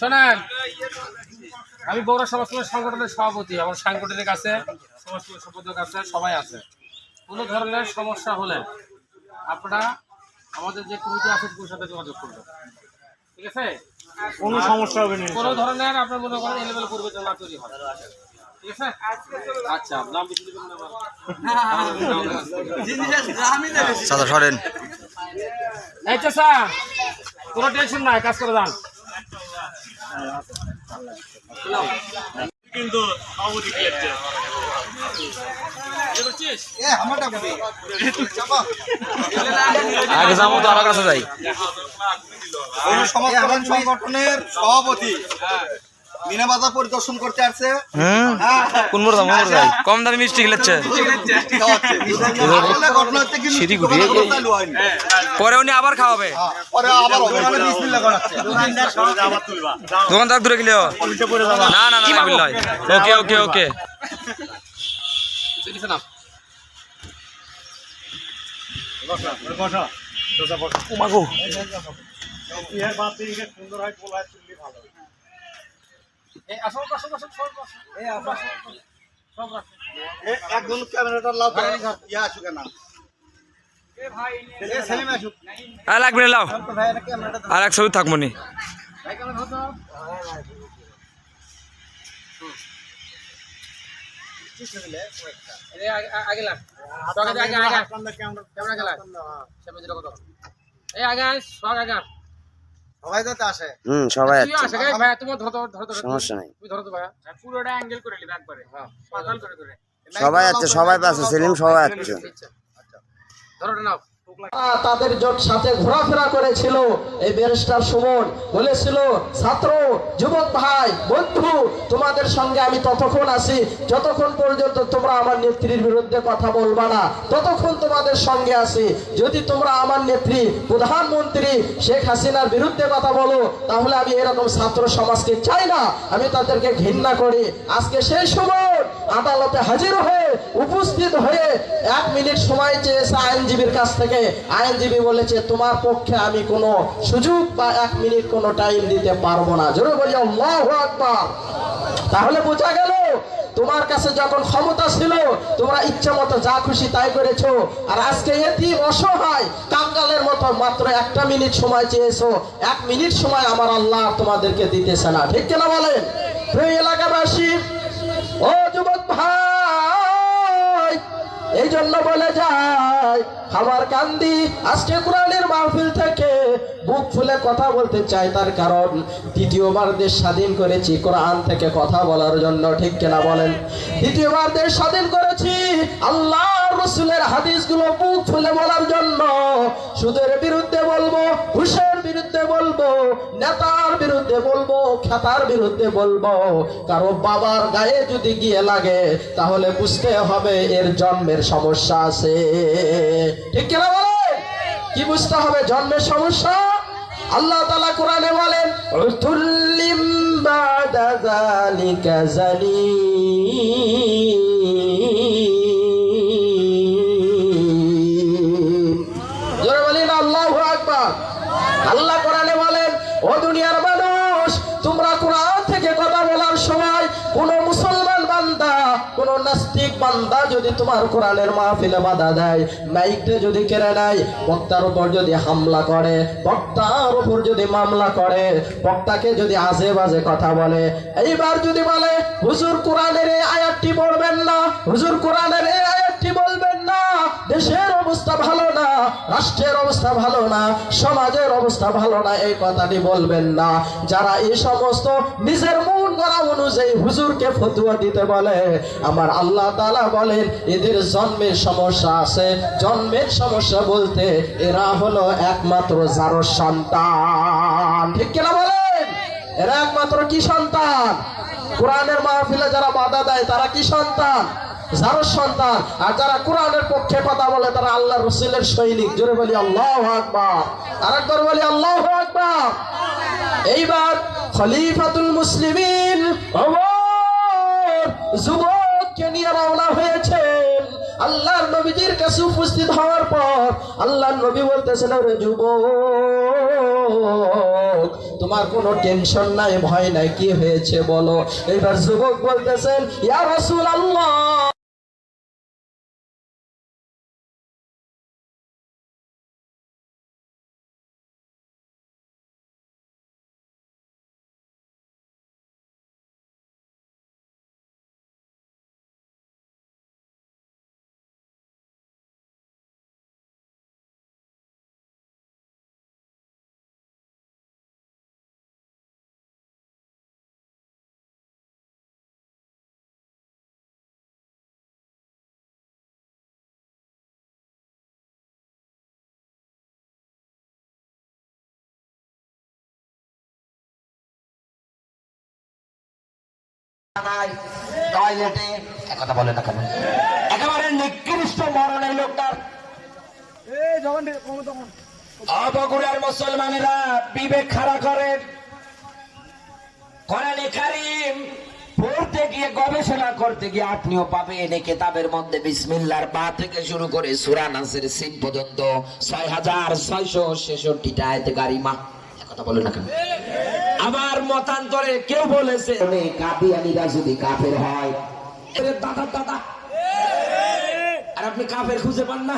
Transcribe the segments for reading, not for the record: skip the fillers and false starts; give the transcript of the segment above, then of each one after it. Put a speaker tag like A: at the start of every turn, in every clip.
A: শোনেন, আমি বগুড়া সমাজকল্যাণ সংগঠনের সভাপতি। আমার সাংগঠনিক আছে, সমাজকল্যাণ সম্পাদক আছে, সবাই আছে। কোনো ধরনের সমস্যা হলে আপনারা আমাদের যে কমিটি আছে তার সাথে যোগাযোগ করবেন, ঠিক আছে?
B: কোনো সমস্যা হবে না,
A: কোনো ধরনের আপনার মনে করেন এলেবেল পরিবর্তন না তৈরি হয়, ঠিক আছে? আচ্ছা, নাম বেশি দিবেন না
C: সাদা সরেন।
A: এই চাচা, কোনো টেনশন নাই, কাজ করে যান।
B: কিন্তু সভাপতি কি আছে
C: আগে যাবো তো আমার কাছে যাই।
D: সমাজকল্যাণ সংগঠনের সভাপতি মিনাবাজার পরিদর্শন করতে আসছে।
C: কোন মোড় যাই? কম দামি মিষ্টি খেলেছে পরে উনি আবার খাওয়াবে, দোকানদার দূরে গেলে না না না বিল্লাহ। ওকে ওকে ওকে মাগো
B: সুন্দর হয় পোলায় চুল্লি ভালো।
D: একজন ক্যামেরাটা লাভ ইয়া আসুক না
C: লাগবে লাও আর এক ছবি থাকবো নি।
D: সবাই তো আসে।
C: সবাই
A: সমস্যা
C: নাই,
A: পুরোটা অ্যাঙ্গেল করে নিবে একবারে, পাতাল করে করে
C: সবাই আছে, সবাই আছে, সেলিম সবাই আছে।
A: ধরো নাও।
E: তাদের জোট সাথে ঘোরাফেরা করেছিল। এই ব্যারিস্টার সুমন বলেছিল, ছাত্র যুবক ভাই বন্ধু, তোমাদের সঙ্গে আমি ততক্ষণ আছি যতক্ষণ পর্যন্ত তোমরা আমার নেত্রীর বিরুদ্ধে কথা বলবা না, ততক্ষণ তোমাদের সঙ্গে আছি। যদি তোমরা আমার নেত্রী প্রধানমন্ত্রী শেখ হাসিনার বিরুদ্ধে কথা বলো, তাহলে আমি এরকম ছাত্র সমাজকে চাই না, আমি তাদেরকে ঘৃণা করি। আজকে সেই সময় আদালতে হাজির হয়ে উপস্থিত হয়ে 1 মিনিট সময় চেয়েছে আইনজীবীর কাছ থেকে। আইনজীবী বলেছে, তোমার পক্ষে আমি কোনো সুযোগ বা 1 মিনিট কোনো টাইম দিতে পারবো না। জোরে বলি আল্লাহু আকবার। তাহলে বোঝা গেল, তোমার কাছে যখন ক্ষমতা ছিল তোমরা ইচ্ছা মতো যা খুশি তাই করেছো, আর আজকে এতিম অসহায় কাঙ্গালের মতো মাত্র 1 মিনিট সময় চেয়েছো। 1 মিনিট সময় আমার আল্লাহ তোমাদেরকে দিতেছে না, ঠিক কিনা বলেন? প্রিয় এলাকাবাসী, ও যুবক ভাই, এই জন্য বলে যায় খাবার কান্দি আজকে কোরআনের মাহফিল থেকে বুক ফুলে কথা বলতে চাই। তার কারণ দ্বিতীয়বার দেশ স্বাধীন করেছি কোরআন থেকে কথা বলার জন্য, ঠিক কিনা বলেন? দ্বিতীয়বার দেশ স্বাধীন করেছি আল্লাহ রসুলের হাদিসগুলো বুক ফুলে বলার জন্য। সুদের বিরুদ্ধে বলবো, ঘুষের বিরুদ্ধে বলবো, নেতার বিরুদ্ধে বলবো, খেতার বিরুদ্ধে বলবো। কারো বাবার গায়ে যদি গিয়ে লাগে তাহলে বুঝতে হবে এর জন্মের সমস্যা আছে, ঠিক কিনা বলেন? কি বুঝতে হবে? জন্মের সমস্যা। আল্লাহ তাআলা কোরআনে বলেন, উতুল্লিম বাদা যালিকা জালিম। জোরে বলেন আল্লাহু আকবার। আল্লাহ কোরআনে বলেন, ও দুনিয়ার মানুষ, তোমরা কোরআন থেকে কথা বলার সময় কোন মুসলমান বান্দা, কোন নাস্তিক বান্দা যদি তোমার কোরআনের মাহফিলে বাধা দেয়, মাইকটা যদি কেড়ে নেয়, বক্তার উপর যদি হামলা করে, বক্তার উপর যদি মামলা করে, বক্তাকে যদি আজে বাজে কথা বলে, এইবার যদি বলে হুজুর কোরআনের এই আয়াতটি পড়বেন না, হুজুর কোরআনের এই আয়াতটি বলবেন না, দেশের অবস্থা ভালো না, রাষ্ট্রের অবস্থা ভালো না, সমাজের অবস্থা ভালো না, এই কথাটি বলবেন না। যারা এই সমস্ত নিজের মন গড়া অনুযায়ী হুজুরকে ফতোয়া দিতে বলে, আমার আল্লাহ তাআলা বলেন এদের জন্মের সমস্যা আছে। জন্মের সমস্যা বলতে এরা হলো একমাত্র জারর সন্তান, ঠিক কিনা বলেন? এরা একমাত্র কি সন্তান? কোরআনের মাহফিলে যারা বাধা দেয় তারা কি সন্তান? জারর সন্তান। আর যারা কোরআনের পক্ষে কথা বলে তারা আল্লাহ রাসূলের সৈনিক। জোরে বলি আল্লাহু আকবার। আরেকবার বলি আল্লাহু আকবার। এইবার খলিফাতুল মুসলিমিন ওমর যুবককে নিয়ে রওনা হয়েছেন আল্লাহর নবীজির কাছে উপস্থিত হওয়ার পর আল্লাহর নবী বলতেছেন, ওরে যুবক, তোমার কোনো টেনশন নাই, ভয় নাই, কি হয়েছে বলো। এবার যুবক বলতেছেন, ইয়া রাসূলুল্লাহ, টয়লেটে কথা বলে না কেন? একেবারে নিকৃষ্ট মরণ এই লোকটার। বগুড়ার মুসলমানেরা বিবেক খাড়া করেন, কোরআনে কারীম পড়তে গিয়ে গবেষণা করতে গিয়ে আপনিও পাবেন এই কিতাবের মধ্যে বিসমিল্লাহর বা থেকে শুরু করে সূরা নাসের সিন পর্যন্ত 6666টা আয়াতে কারিমা। কথা বলে না কেন? আবার মতান্তরে কেউ বলেছে কাদিয়ানীরা যদি কাফের হয়, এর দাদা দাদা, আর আপনি কাফের খুঁজে পান না।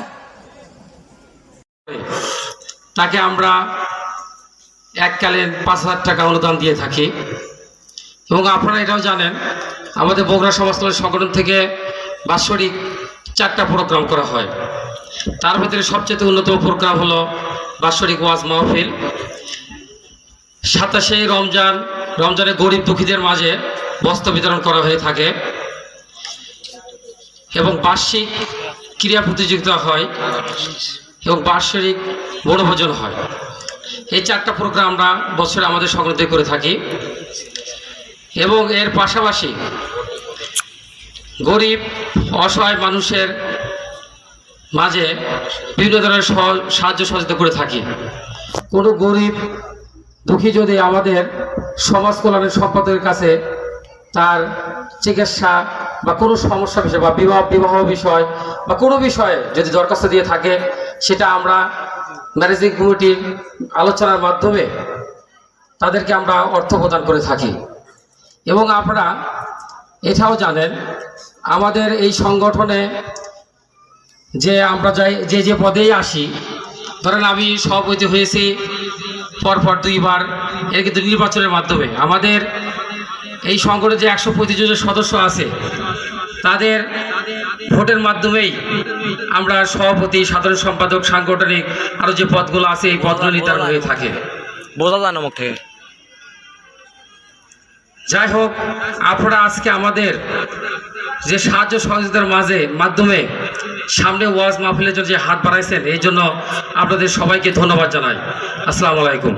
A: তাকে আমরা এককালীন 5,000 টাকা অনুদান দিয়ে থাকি। এবং আপনারা এটাও জানেন, আমাদের বগুড়া সমাজ কল্যাণ সংগঠন থেকে বাৎসরিক 4টা প্রোগ্রাম করা হয়। তার ভিতরে সবচেয়ে অন্যতম প্রোগ্রাম হলো বাৎসরিক ওয়াজ মাহফিল। 27শে রমজানে গরিব দুঃখীদের মাঝে বস্ত্র বিতরণ করা হয়ে থাকে এবং বার্ষিক ক্রীড়া প্রতিযোগিতা হয় এবং বার্ষিক বনভোজন হয়। এই 4টা প্রোগ্রাম আমরা বছরে আমাদের সংগঠনে করে থাকি। এবং এর পাশাপাশি গরিব অসহায় মানুষের মাঝে বিভিন্ন ধরনের সাহায্য সহযোগিতা করে থাকি। কোনো গরিব দুঃখী যদি আমাদের সমাজ কল্যাণের সম্পাদকের কাছে তার চিকিৎসা বা কোনো সমস্যা বিষয় বা বিবাহ বিষয় বা কোনো বিষয়ে যদি দরখাস্ত দিয়ে থাকে, সেটা আমরা ম্যানেজিং কমিটির আলোচনার মাধ্যমে তাদেরকে আমরা অর্থ প্রদান করে থাকি। এবং আপনারা এটাও জানেন, আমাদের এই সংগঠনে যে আমরা যে পদেই আসি, ধরেন আমি সভাপতি হয়েছি পরপর 2বার, এর কিন্তু নির্বাচনের মাধ্যমে আমাদের এই সংগঠনে যে 125 জন সদস্য আছে, তাদের ভোটের মাধ্যমেই আমরা সভাপতি, সাধারণ সম্পাদক, সাংগঠনিক আরও যে পদগুলো আছে এই পদগুলো নির্ধারণ হয়ে থাকে।
C: বোঝা যায় না মুখ থেকে।
A: যাই হোক, আপনারা আজকে আমাদের যে সাহায্য সহযোগিতার মাধ্যমে সামনে ওয়াজ মাহফিলের জন্য যে হাত বাড়াইছেন, এই জন্য আপনাদের সবাইকে ধন্যবাদ জানাই। আসসালামু আলাইকুম।